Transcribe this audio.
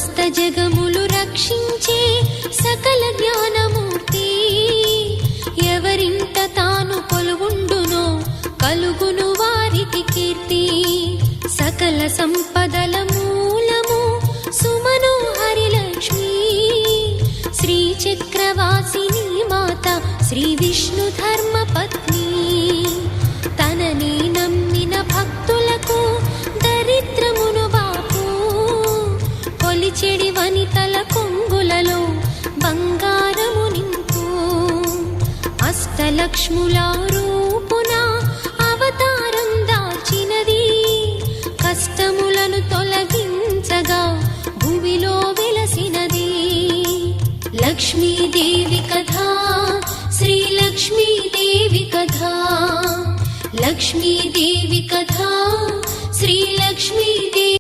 సమస్త జగములు రక్షించే సకల జ్ఞానమూర్తి, ఎవరింట తాను కొలువుండునో కలుగును వారికి కీర్తి. సకల సంపదల మూలము సుమనోహరి లక్ష్మి, శ్రీ చక్రవాసిని మాత శ్రీ విష్ణు ధర్మ పత్ని. తనని నమ్మిన భక్తులకు దరిద్రమును బాపు, కొలిచెడి వనితల కొంగులలో బంగారము నింపు. అష్టలక్ష్ముల రూపున అవతారం దాచినది, కష్టములను తొలగించగా భూమిలో వెలసినది. లక్ష్మీదేవి కథ, శ్రీ లక్ష్మీదేవి కథ, లక్ష్మీదేవి కథ, శ్రీ లక్ష్మీ